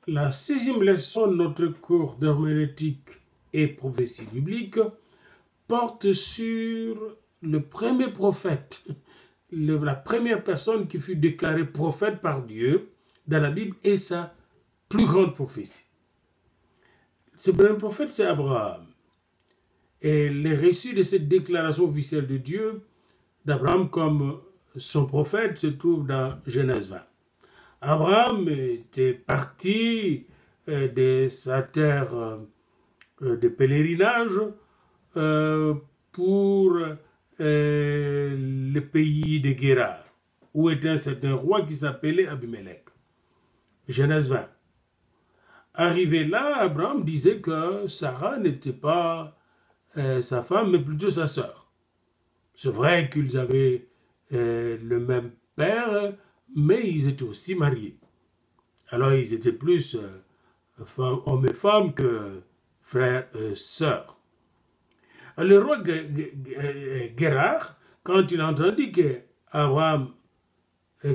La 6e leçon de notre cours d'herméneutique et prophétie biblique porte sur le premier prophète, la première personne qui fut déclarée prophète par Dieu dans la Bible et sa plus grande prophétie. Ce premier prophète, c'est Abraham. Et les récits de cette déclaration officielle de Dieu, d'Abraham comme son prophète, se trouvent dans Genèse 20. Abraham était parti de sa terre de pèlerinage pour le pays de Guérar, où était un certain roi qui s'appelait Abimelech. Genèse 20. Arrivé là, Abraham disait que Sarah n'était pas sa femme, mais plutôt sa sœur. C'est vrai qu'ils avaient le même père, mais ils étaient aussi mariés. Alors ils étaient plus hommes et femmes que frères et sœurs. Le roi Guérar, quand il a entendu que Abraham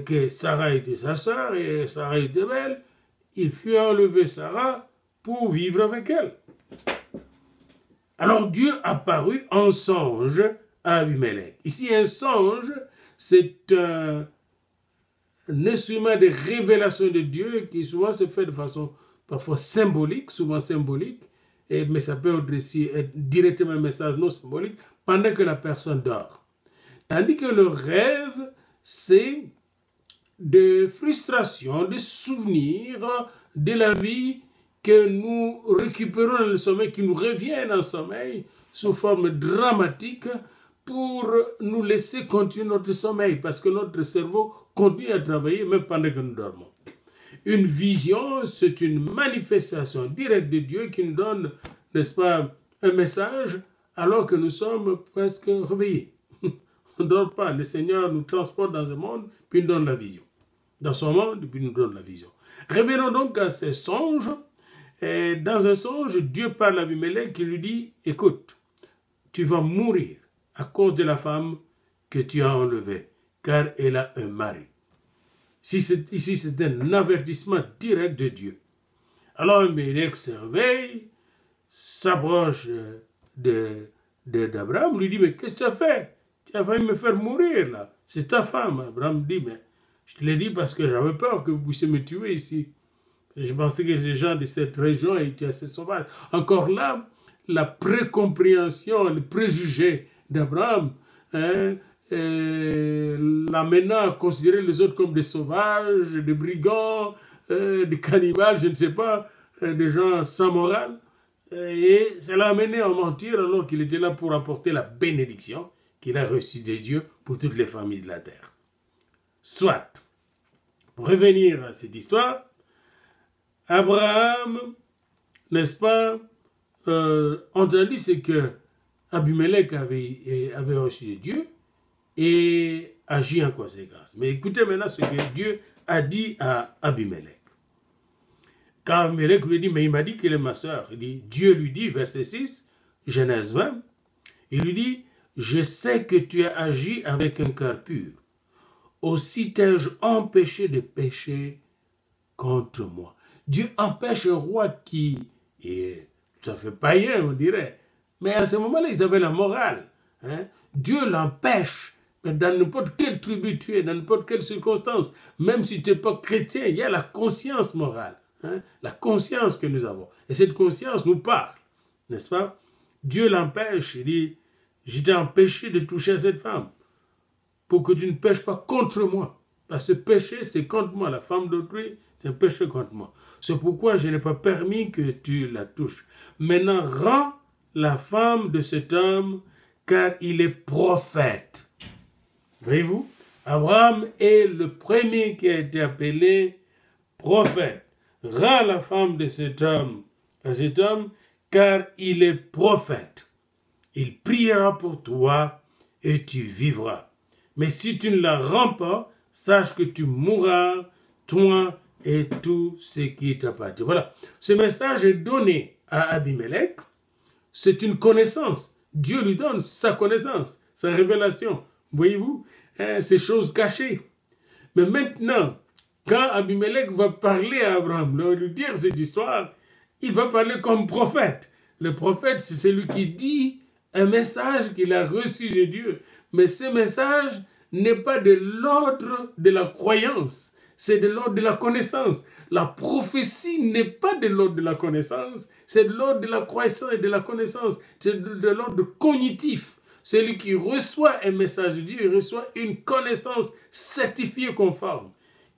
que Sarah était sa sœur et Sarah était belle, il fut enlever Sarah pour vivre avec elle. Alors Dieu apparut en songe à Abimelech. Ici, un songe, c'est un instrument de révélation de Dieu qui souvent se fait de façon parfois symbolique, souvent symbolique, mais ça peut aussi être directement un message non symbolique pendant que la personne dort. Tandis que le rêve, c'est des frustrations, des souvenirs de la vie que nous récupérons dans le sommeil, qui nous reviennent en sommeil sous forme dramatique pour nous laisser continuer notre sommeil, parce que notre cerveau continue à travailler même pendant que nous dormons. Une vision, c'est une manifestation directe de Dieu qui nous donne, n'est-ce pas, un message alors que nous sommes presque réveillés. On ne dort pas. Le Seigneur nous transporte dans un monde, puis nous donne la vision. Dans son monde, puis nous donne la vision. Revenons donc à ces songes. Et dans un songe, Dieu parle à Abimelech qui lui dit, écoute, tu vas mourir à cause de la femme que tu as enlevée, car elle a un mari. Ici, c'est un avertissement direct de Dieu. Alors Abimelech se réveille, s'approche d'Abraham, lui dit, mais qu'est-ce que tu as fait? Tu as failli me faire mourir là. C'est ta femme. Abraham dit, mais je te l'ai dit parce que j'avais peur que vous puissiez me tuer ici. Je pensais que les gens de cette région étaient assez sauvages. Encore là, la précompréhension, le préjugé d'Abraham, l'amenant à considérer les autres comme des sauvages, des brigands, des cannibales, je ne sais pas, des gens sans morale. Et ça l'a amené à mentir alors qu'il était là pour apporter la bénédiction qu'il a reçue de Dieu pour toutes les familles de la terre. Soit, pour revenir à cette histoire, Abraham, n'est-ce pas, entendu ce que Abimelech avait reçu de Dieu et agit en conséquence. Mais écoutez maintenant ce que Dieu a dit à Abimelech. Quand Abimelech lui dit, mais il m'a dit qu'elle est ma sœur. Dieu lui dit, verset 6, Genèse 20, il lui dit, je sais que tu as agi avec un cœur pur. Aussi t'ai-je empêché de pécher contre moi. Dieu empêche un roi qui est tout à fait païen, on dirait. Mais à ce moment-là, ils avaient la morale. Dieu l'empêche. Dans n'importe quelle tribu tu es, dans n'importe quelle circonstance, même si tu n'es pas chrétien, il y a la conscience morale. La conscience que nous avons. Et cette conscience nous parle. N'est-ce pas? Dieu l'empêche. Il dit, je t'ai empêché de toucher à cette femme pour que tu ne pêches pas contre moi. Parce que péché, c'est contre moi. La femme d'autrui, c'est un péché contre moi. C'est pourquoi je n'ai pas permis que tu la touches. Maintenant, rends la femme de cet homme, car il est prophète. Voyez-vous, Abraham est le premier qui a été appelé prophète. Rends la femme de cet homme à cet homme, car il est prophète. Il priera pour toi et tu vivras. Mais si tu ne la rends pas, sache que tu mourras, toi et tout ce qui t'appartient. Voilà. Ce message est donné à Abimelech. C'est une connaissance. Dieu lui donne sa connaissance, sa révélation. Voyez-vous, ces choses cachées. Mais maintenant, quand Abimelech va parler à Abraham, lui dire cette histoire, il va parler comme prophète. Le prophète, c'est celui qui dit un message qu'il a reçu de Dieu. Mais ce message n'est pas de l'ordre de la croyance, c'est de l'ordre de la connaissance. La prophétie n'est pas de l'ordre de la connaissance, c'est de l'ordre de la croissance et de la connaissance. C'est de l'ordre cognitif. Celui qui reçoit un message de Dieu, il reçoit une connaissance certifiée conforme,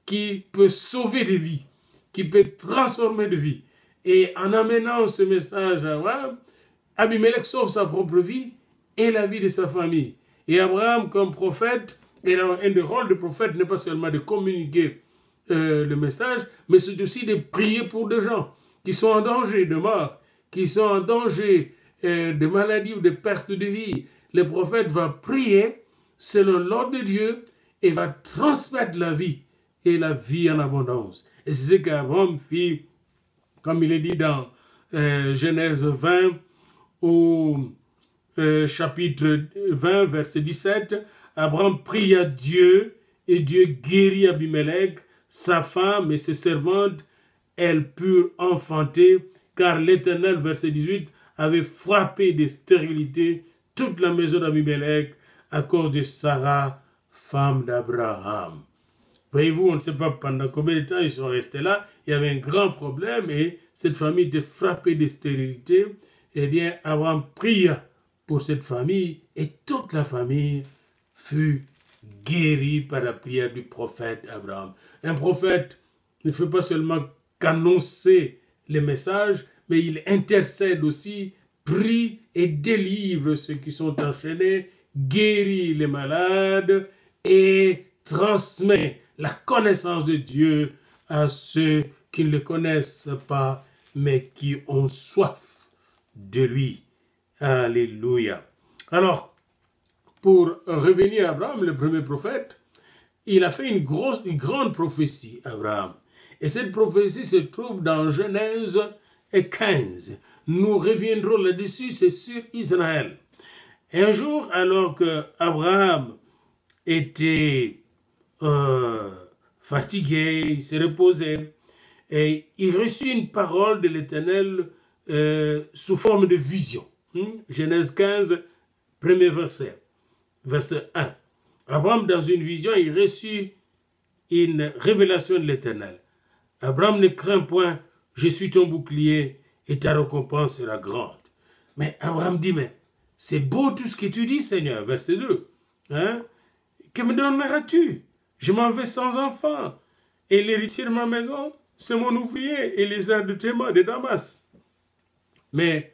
qui peut sauver des vies, qui peut transformer des vies. Et en amenant ce message à Abraham, Abimelech sauve sa propre vie et la vie de sa famille. Et Abraham, comme prophète, et un des rôles de prophète n'est pas seulement de communiquer le message, mais c'est aussi de prier pour des gens qui sont en danger de mort, qui sont en danger de maladie ou de perte de vie. Le prophète va prier selon l'ordre de Dieu et va transmettre la vie et la vie en abondance. Et c'est ce qu'Abraham fit, comme il est dit dans Genèse 20, au chapitre 20, verset 17, Abraham pria Dieu et Dieu guérit Abimelech, sa femme et ses servantes. Elles purent enfanter, car l'Éternel, verset 18, avait frappé de stérilité toute la maison d'Abimelech à cause de Sarah, femme d'Abraham. Voyez-vous, on ne sait pas pendant combien de temps ils sont restés là. Il y avait un grand problème et cette famille était frappée de stérilité. Eh bien, Abraham pria pour cette famille et toute la famille fut guérie par la prière du prophète Abraham. Un prophète ne fait pas seulement qu'annoncer les messages, mais il intercède aussi, prie et délivre ceux qui sont enchaînés, guérit les malades et transmet la connaissance de Dieu à ceux qui ne le connaissent pas, mais qui ont soif de lui. Alléluia. Alors, pour revenir à Abraham, le premier prophète, il a fait une grande prophétie, Abraham. Et cette prophétie se trouve dans Genèse 15. Nous reviendrons là-dessus, c'est sur Israël. Et un jour, alors que Abraham était fatigué, il s'est reposé, et il reçut une parole de l'Éternel sous forme de vision. Genèse 15, premier verset, verset 1. Abraham, dans une vision, il reçut une révélation de l'Éternel. Abraham, ne crains point, je suis ton bouclier et ta récompense sera grande. Mais Abraham dit, mais c'est beau tout ce que tu dis, Seigneur. Verset 2. Que me donneras-tu? Je m'en vais sans enfant. Et l'héritier de ma maison, c'est mon ouvrier et les aides de tes mains de Damas. Mais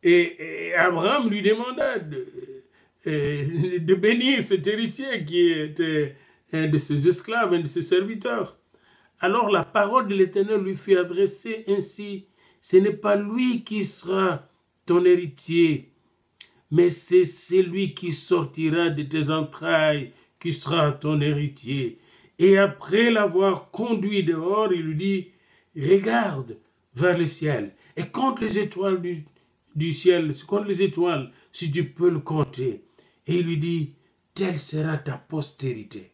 et Abraham lui demanda de bénir cet héritier qui était un de ses esclaves, un de ses serviteurs. Alors la parole de l'Éternel lui fut adressée ainsi. Ce n'est pas lui qui sera ton héritier, mais c'est celui qui sortira de tes entrailles qui sera ton héritier. Et après l'avoir conduit dehors, il lui dit, regarde vers le ciel et compte les étoiles du ciel, compte les étoiles si tu peux le compter. Et il lui dit, telle sera ta postérité.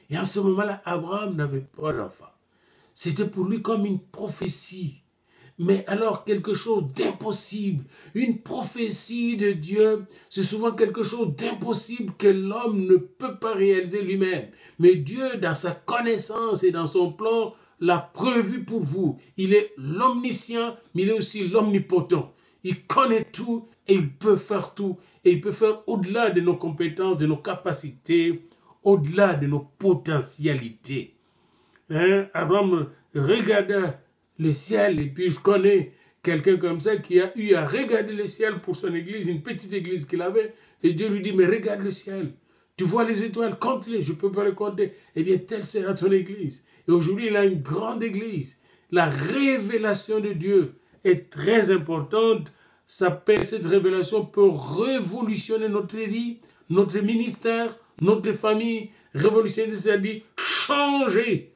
Et en ce moment-là, Abraham n'avait pas d'enfant. C'était pour lui comme une prophétie. Mais alors quelque chose d'impossible. Une prophétie de Dieu, c'est souvent quelque chose d'impossible que l'homme ne peut pas réaliser lui-même. Mais Dieu, dans sa connaissance et dans son plan, l'a prévu pour vous. Il est l'omniscient, mais il est aussi l'omnipotent. Il connaît tout et il peut faire tout. Et il peut faire au-delà de nos compétences, de nos capacités, au-delà de nos potentialités. Abraham regarda le ciel, et puis je connais quelqu'un comme ça qui a eu à regarder le ciel pour son église, une petite église qu'il avait, et Dieu lui dit, mais regarde le ciel, tu vois les étoiles, compte-les, je ne peux pas les compter, eh bien telle sera ton église. Et aujourd'hui il a une grande église. La révélation de Dieu est très importante. Cette révélation peut révolutionner notre vie, notre ministère, notre famille, révolutionner, c'est-à-dire changer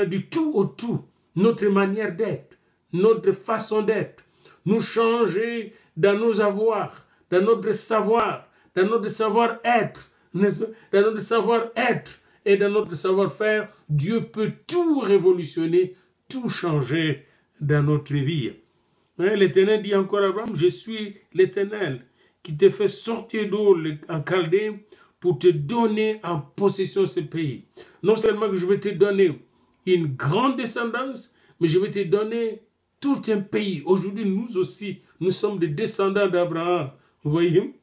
du tout au tout notre manière d'être, notre façon d'être, nous changer dans nos avoirs, dans notre savoir, dans notre savoir-être, dans notre savoir-être, et dans notre savoir-faire, Dieu peut tout révolutionner, tout changer dans notre vie. L'Éternel dit encore à Abraham, je suis l'Éternel qui te fait sortir d'eau en Chaldée pour te donner en possession ce pays. Non seulement que je vais te donner une grande descendance, mais je vais te donner tout un pays. Aujourd'hui, nous aussi, nous sommes des descendants d'Abraham. Vous voyez?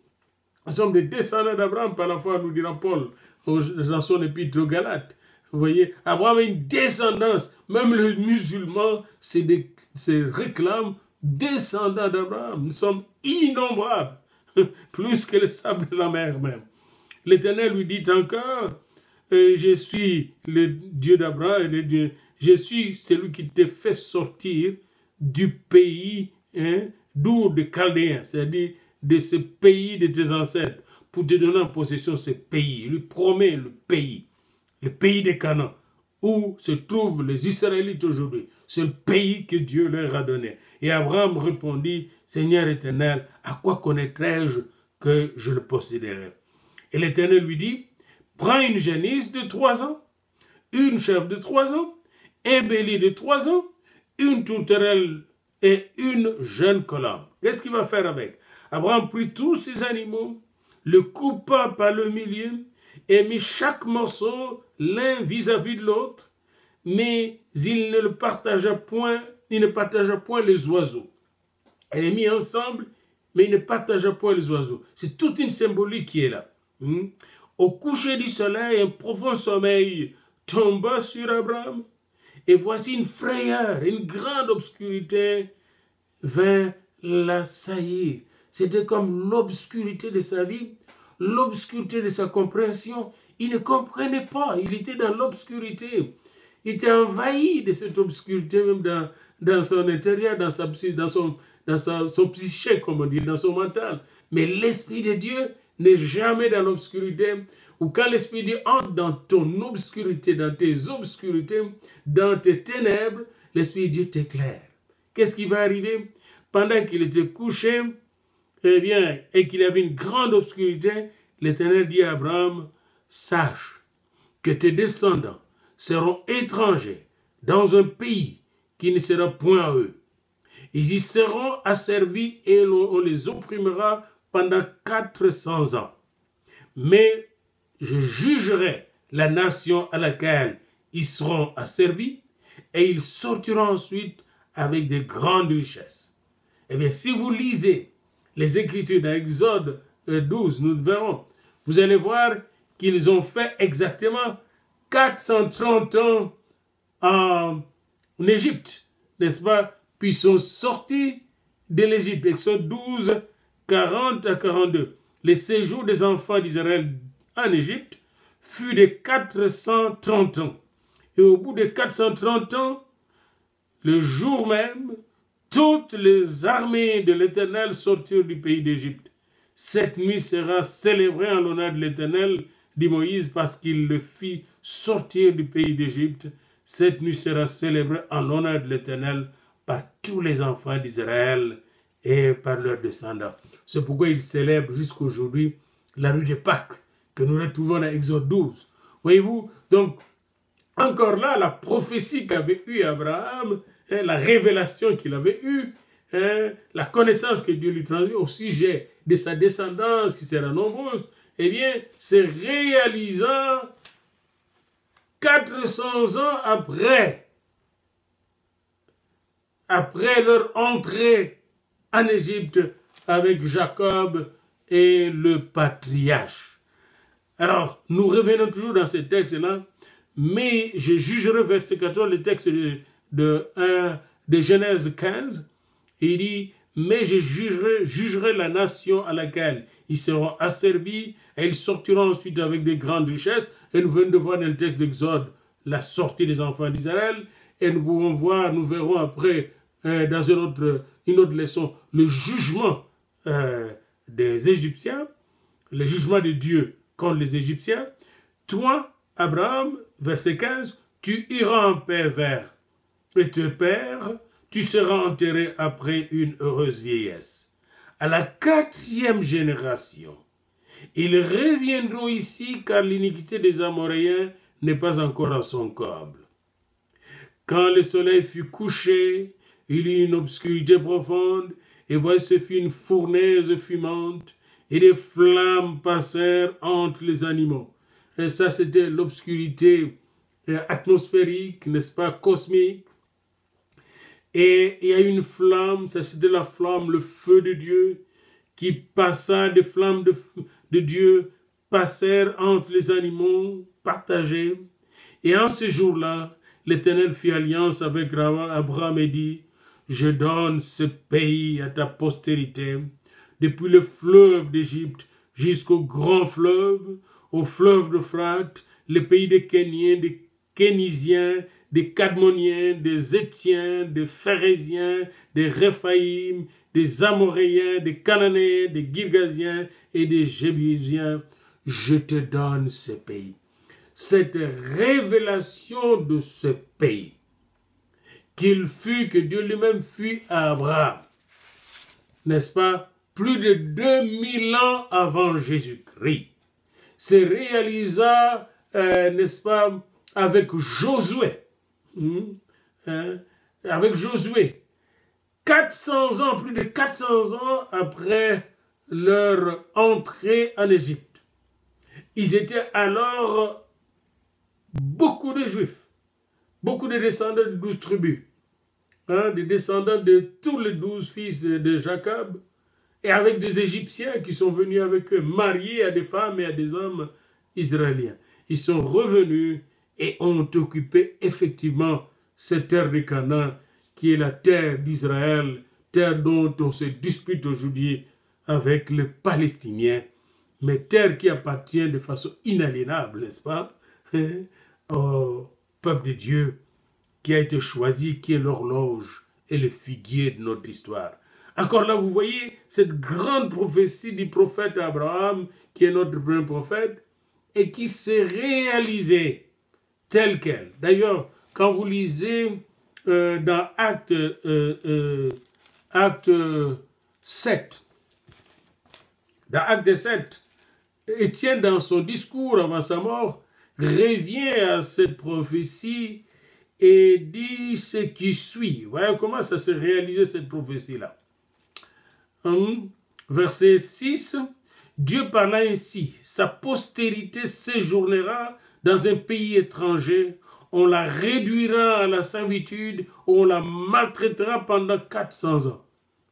Nous sommes des descendants d'Abraham par la foi, nous dira Paul dans son épître aux Galates. Vous voyez? Abraham a une descendance. Même les musulmans se réclament descendants d'Abraham. Nous sommes innombrables, plus que le sable de la mer même. L'Éternel lui dit encore, je suis le Dieu d'Abraham, je suis celui qui te fait sortir du pays d'où de Chaldéens, c'est-à-dire de ce pays de tes ancêtres, pour te donner en possession ce pays. Il lui promet le pays des Canaan, où se trouvent les Israélites aujourd'hui. C'est le pays que Dieu leur a donné. Et Abraham répondit, Seigneur éternel, à quoi connaîtrais-je que je le posséderai? Et l'Éternel lui dit, prends une génisse de 3 ans, une chèvre de 3 ans, un bélier de 3 ans, une tourterelle et une jeune colombe. Qu'est-ce qu'il va faire avec? Abraham prit tous ces animaux, le coupa par le milieu et mit chaque morceau l'un vis-à-vis de l'autre, mais il ne partagea point les oiseaux. Elle est mise ensemble, mais il ne partagea point les oiseaux. C'est toute une symbolique qui est là. Au coucher du soleil, un profond sommeil tomba sur Abraham, et voici une frayeur, une grande obscurité vint l'assaillir. C'était comme l'obscurité de sa vie, l'obscurité de sa compréhension. Il ne comprenait pas, il était dans l'obscurité. Il était envahi de cette obscurité, même dans son intérieur, dans son psyché, comme on dit, dans son mental. Mais l'Esprit de Dieu n'est jamais dans l'obscurité. Ou quand l'Esprit de Dieu entre dans ton obscurité, dans tes obscurités, dans tes ténèbres, l'Esprit de Dieu t'éclaire. Qu'est-ce qui va arriver? Pendant qu'il était couché, et qu'il y avait une grande obscurité, l'Éternel dit à Abraham, sache que tes descendants seront étrangers dans un pays qui ne sera point à eux. Ils y seront asservis et on les opprimera pendant 400 ans. Mais je jugerai la nation à laquelle ils seront asservis et ils sortiront ensuite avec de grandes richesses. Eh bien, si vous lisez les Écritures dans Exode 12, nous verrons, vous allez voir qu'ils ont fait exactement 430 ans en Égypte, n'est-ce pas? Puis ils sont sortis de l'Égypte. Exode 12, 40 à 42. Le séjour des enfants d'Israël en Égypte fut de 430 ans. Et au bout de 430 ans, le jour même, toutes les armées de l'Éternel sortirent du pays d'Égypte. Cette nuit sera célébrée en l'honneur de l'Éternel, dit Moïse, parce qu'il le fit sortir du pays d'Égypte. Cette nuit sera célébrée en l'honneur de l'Éternel par tous les enfants d'Israël et par leurs descendants. C'est pourquoi ils célèbrent jusqu'aujourd'hui la nuit de Pâques, que nous retrouvons dans Exode 12. Voyez-vous, donc, encore là, la prophétie qu'avait eue Abraham, la révélation qu'il avait eue, la connaissance que Dieu lui transmet au sujet de sa descendance qui sera nombreuse, eh bien, c'est réalisant 400 ans après leur entrée en Égypte avec Jacob et le patriarche. Alors, nous revenons toujours dans ce texte-là, mais je jugerai, verset 14, le texte de Genèse 15, il dit, mais je jugerai la nation à laquelle ils seront asservis, et ils sortiront ensuite avec de grandes richesses, et nous venons de voir dans le texte d'Exode la sortie des enfants d'Israël, et nous verrons après, dans une autre leçon, le jugement des Égyptiens, le jugement de Dieu contre les Égyptiens. Toi, Abraham, verset 15, tu iras en paix vers tes pères, tu seras enterré après une heureuse vieillesse. À la 4e génération, ils reviendront ici car l'iniquité des Amoréens n'est pas encore à son comble. Quand le soleil fut couché, il y eut une obscurité profonde, et voici ce fut une fournaise fumante, et des flammes passèrent entre les animaux. Et ça, c'était l'obscurité atmosphérique, n'est-ce pas, cosmique. Et il y a une flamme, ça c'était la flamme, le feu de Dieu, qui passa, des flammes de Dieu passèrent entre les animaux partagés. Et en ce jour-là, l'Éternel fit alliance avec Abraham et dit, « Je donne ce pays à ta postérité, depuis le fleuve d'Égypte jusqu'au grand fleuve, au fleuve d'Euphrate, le pays des Kéniens, des Kénisiens, des Cadmoniens, des Étiens, des Phérésiens, des Réphaïm, des Amoréens, des Cananéens, des Girgasiens et des Jébusiens. Je te donne ce pays. » Cette révélation de ce pays, que Dieu lui-même fut à Abraham, n'est-ce pas, plus de 2000 ans avant Jésus-Christ, se réalisa, n'est-ce pas, avec Josué. Avec Josué, 400 ans, plus de 400 ans après leur entrée en Égypte. Ils étaient alors beaucoup de Juifs, beaucoup de descendants de 12 tribus, des descendants de tous les 12 fils de Jacob, et avec des Égyptiens qui sont venus avec eux, mariés à des femmes et à des hommes israéliens. Ils sont revenus et ont occupé effectivement cette terre de Canaan, qui est la terre d'Israël, terre dont on se dispute aujourd'hui avec les Palestiniens, mais terre qui appartient de façon inaliénable, n'est-ce pas, au peuple de Dieu, qui a été choisi, qui est l'horloge et le figuier de notre histoire. Encore là, vous voyez cette grande prophétie du prophète Abraham, qui est notre premier prophète, et qui s'est réalisée telle qu'elle. D'ailleurs, quand vous lisez dans Acte 7, Étienne, dans son discours avant sa mort, revient à cette prophétie et dit ce qui suit. Voyez comment ça s'est réalisé, cette prophétie-là. Verset 6, Dieu parla ainsi, sa postérité séjournera dans un pays étranger, on la réduira à la servitude, on la maltraitera pendant 400 ans.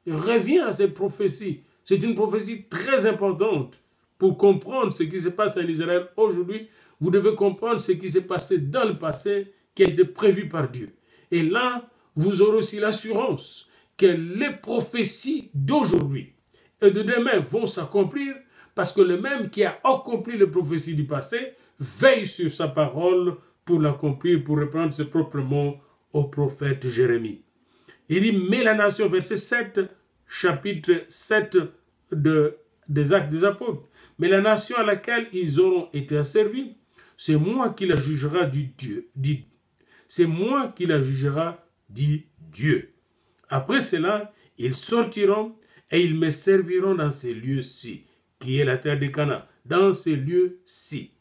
Il revient à cette prophétie. C'est une prophétie très importante pour comprendre ce qui se passe en Israël aujourd'hui. Vous devez comprendre ce qui s'est passé dans le passé, qui a été prévu par Dieu. Et là, vous aurez aussi l'assurance que les prophéties d'aujourd'hui et de demain vont s'accomplir, parce que le même qui a accompli les prophéties du passé veille sur sa parole pour l'accomplir, pour reprendre ses propres mots au prophète Jérémie. Il dit, mais la nation, verset 7, chapitre 7 des Actes des Apôtres, mais la nation à laquelle ils auront été asservis, c'est moi qui la jugera c'est moi qui la jugera, dit Dieu. Après cela, ils sortiront et ils me serviront dans ces lieux-ci, qui est la terre de Canaan, dans ces lieux-ci.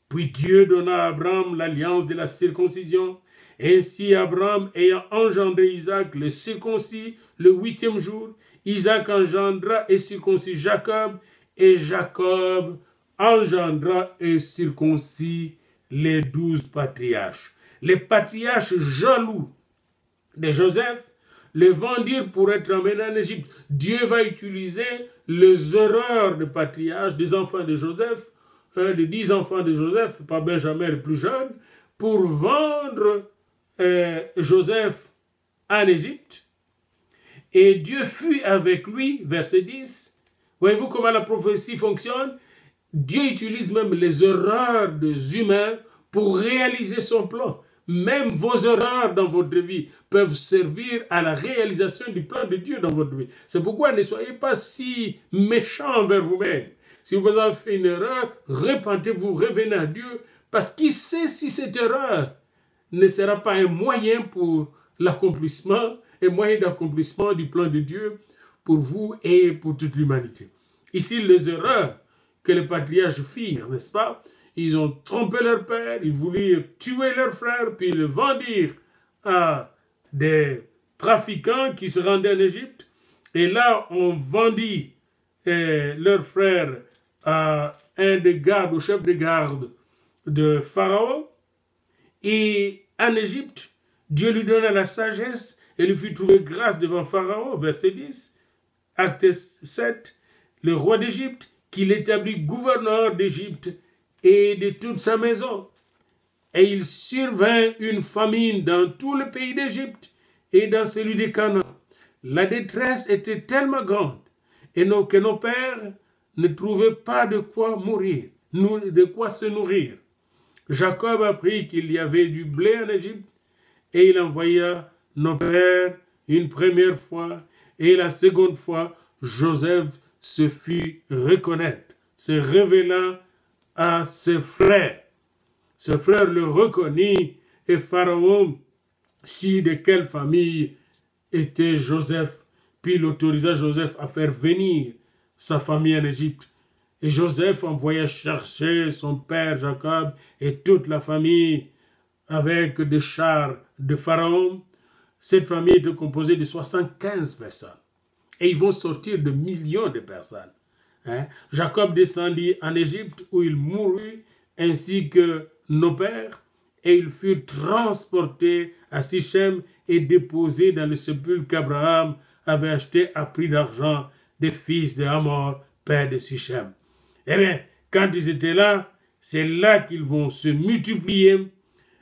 Puis Dieu donna à Abraham l'alliance de la circoncision. Ainsi Abraham, ayant engendré Isaac, le circoncis, le 8e jour, Isaac engendra et circoncis Jacob, et Jacob engendra et circoncis les 12 patriarches. Les patriarches jaloux de Joseph le vendirent pour être emmenés en Égypte. Dieu va utiliser les erreurs des patriarches, des enfants de Joseph, les 10 enfants de Joseph, pas Benjamin le plus jeune, pour vendre Joseph en Égypte. Et Dieu fut avec lui, verset 10. Voyez-vous comment la prophétie fonctionne? Dieu utilise même les erreurs des humains pour réaliser son plan. Même vos erreurs dans votre vie peuvent servir à la réalisation du plan de Dieu dans votre vie. C'est pourquoi ne soyez pas si méchants envers vous-même. Si vous avez fait une erreur, repentez-vous, revenez à Dieu, parce qu'il sait si cette erreur ne sera pas un moyen pour l'accomplissement, un moyen d'accomplissement du plan de Dieu pour vous et pour toute l'humanité. Ici, les erreurs que les patriarches firent, n'est-ce pas? ils ont trompé leur père, ils voulaient tuer leur frère, puis le vendirent à des trafiquants qui se rendaient en Égypte. Et là, on vendit leur frère à un des gardes, au chef de garde de Pharaon. Et en Égypte, Dieu lui donna la sagesse et lui fit trouver grâce devant Pharaon, verset 10, acte 7, le roi d'Égypte, qu'il établit gouverneur d'Égypte et de toute sa maison. Et il survint une famine dans tout le pays d'Égypte et dans celui de Canaan. La détresse était tellement grande et que nos pères ne trouvaient pas de quoi mourir, de quoi se nourrir. Jacob apprit qu'il y avait du blé en Égypte et il envoya nos pères une première fois et la seconde fois, Joseph se fit reconnaître, se révélant à ses frères. Ses frères le reconnurent et Pharaon sut de quelle famille était Joseph, puis il autorisa Joseph à faire venir sa famille en Égypte. Et Joseph envoya chercher son père Jacob et toute la famille avec des chars de Pharaon. Cette famille était composée de 75 personnes. Et ils vont sortir de millions de personnes. Jacob descendit en Égypte où il mourut ainsi que nos pères. Et il fut transporté à Sichem et déposé dans le sépulcre qu'Abraham avait acheté à prix d'argent des fils de Hamor, père de Sichem. Eh bien, quand ils étaient là, c'est là qu'ils vont se multiplier.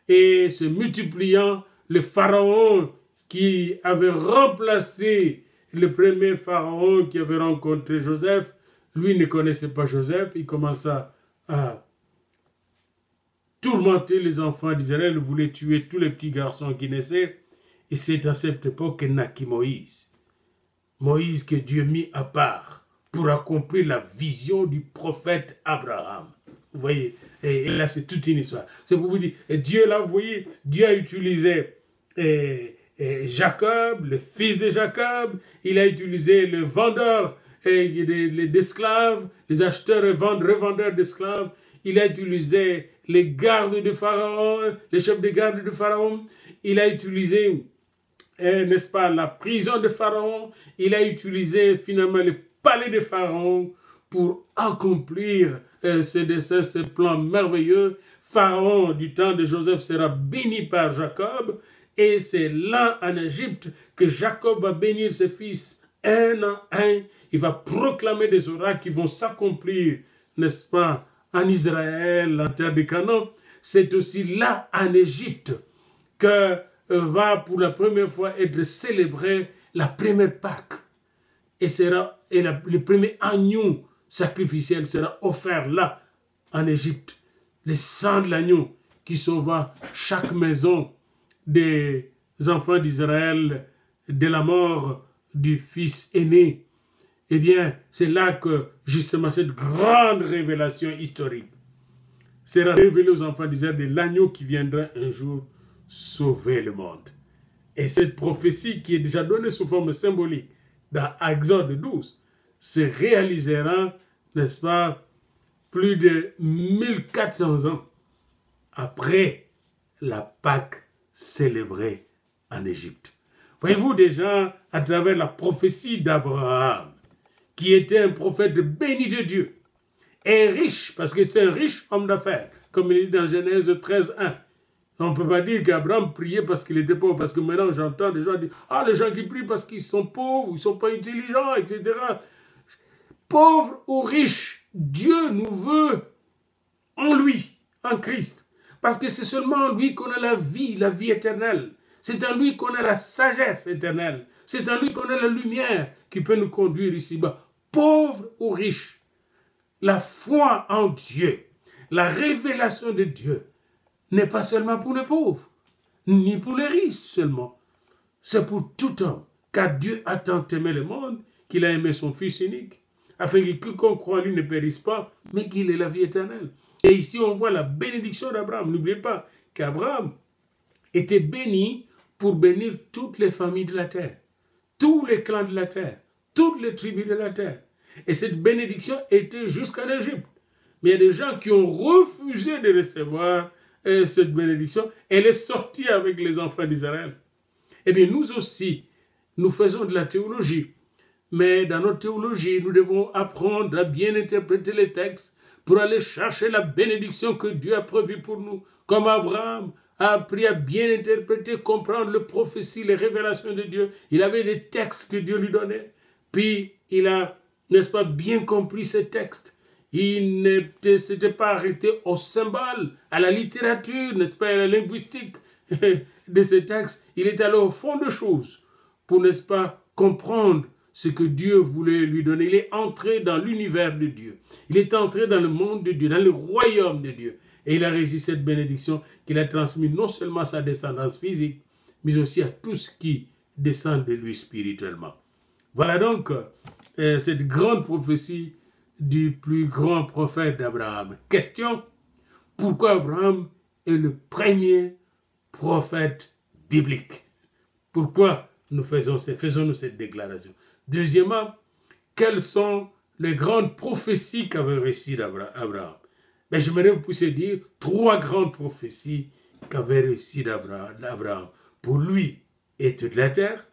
Et se multipliant, le pharaon qui avait remplacé le premier pharaon qui avait rencontré Joseph, lui ne connaissait pas Joseph. Il commença à tourmenter les enfants d'Israël, il voulait tuer tous les petits garçons qui naissaient. Et c'est à cette époque que naquit Moïse. Moïse que Dieu mit à part pour accomplir la vision du prophète Abraham. Vous voyez, et là c'est toute une histoire. C'est pour vous dire, Dieu là, vous voyez, Dieu a utilisé Jacob, le fils de Jacob, il a utilisé le vendeur d'esclaves, les acheteurs et revendeurs d'esclaves, il a utilisé les gardes de Pharaon, les chefs de garde de Pharaon, il a utilisé, n'est-ce pas, la prison de Pharaon, il a utilisé finalement le palais de Pharaon pour accomplir ce dessein, ce plan merveilleux. Pharaon, du temps de Joseph, sera béni par Jacob, et c'est là en Égypte que Jacob va bénir ses fils un à un. Il va proclamer des oracles qui vont s'accomplir, n'est-ce pas, en Israël, en terre de Canaan. C'est aussi là en Égypte que va pour la première fois être célébrée la première Pâque. Et le premier agneau sacrificiel sera offert là, en Égypte. Le sang de l'agneau qui sauva chaque maison des enfants d'Israël de la mort du fils aîné. Eh bien, c'est là que, justement, cette grande révélation historique sera révélée aux enfants d'Israël de l'agneau qui viendra un jour sauver le monde. Et cette prophétie qui est déjà donnée sous forme symbolique dans Exode 12 se réalisera, n'est-ce pas, plus de 1400 ans après la Pâque célébrée en Égypte. Voyez-vous déjà, à travers la prophétie d'Abraham, qui était un prophète béni de Dieu, et riche, parce que c'est un riche homme d'affaires, comme il est dit dans Genèse 13, 1. On ne peut pas dire qu'Abraham priait parce qu'il était pauvre, parce que maintenant j'entends des gens dire « Ah, les gens qui prient parce qu'ils sont pauvres, ils ne sont pas intelligents, etc. » Pauvre ou riche, Dieu nous veut en lui, en Christ. Parce que c'est seulement en lui qu'on a la vie éternelle. C'est en lui qu'on a la sagesse éternelle. C'est en lui qu'on a la lumière qui peut nous conduire ici-bas. Pauvre ou riche, la foi en Dieu, la révélation de Dieu n'est pas seulement pour les pauvres, ni pour les riches seulement. C'est pour tout homme, car Dieu a tant aimé le monde qu'il a aimé son Fils unique, afin que quiconque croit en lui ne périsse pas, mais qu'il ait la vie éternelle. Et ici, on voit la bénédiction d'Abraham. N'oubliez pas qu'Abraham était béni pour bénir toutes les familles de la terre, tous les clans de la terre, toutes les tribus de la terre. Et cette bénédiction était jusqu'en Égypte. Mais il y a des gens qui ont refusé de recevoir cette bénédiction. Elle est sortie avec les enfants d'Israël. Eh bien, nous aussi, nous faisons de la théologie. Mais dans notre théologie, nous devons apprendre à bien interpréter les textes pour aller chercher la bénédiction que Dieu a prévue pour nous. Comme Abraham a appris à bien interpréter, comprendre les prophéties, les révélations de Dieu. Il avait des textes que Dieu lui donnait. Puis, il a, n'est-ce pas, bien compris ces textes. Il ne s'était pas arrêté au symbole, à la littérature, n'est-ce pas, à la linguistique de ces textes. Il est allé au fond des choses pour, n'est-ce pas, comprendre ce que Dieu voulait lui donner. Il est entré dans l'univers de Dieu. Il est entré dans le monde de Dieu, dans le royaume de Dieu. Et il a reçu cette bénédiction qu'il a transmise non seulement à sa descendance physique, mais aussi à tout ce qui descend de lui spirituellement. Voilà donc cette grande prophétie du plus grand prophète d'Abraham. Question, pourquoi Abraham est le premier prophète biblique? Pourquoi faisons-nous cette déclaration? Deuxièmement, quelles sont les grandes prophéties qu'avait reçues Abraham? Ben, j'aimerais vous pousser dire 3 grandes prophéties qu'avait reçues Abraham. Pour lui et toute la terre,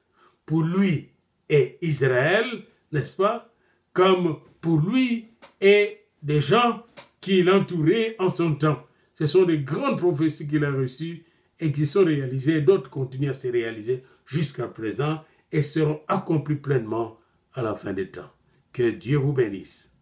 pour lui et Israël, n'est-ce pas? Comme pour lui et des gens qui l'entouraient en son temps. Ce sont des grandes prophéties qu'il a reçues et qui sont réalisées, d'autres continuent à se réaliser jusqu'à présent et seront accomplies pleinement à la fin des temps. Que Dieu vous bénisse.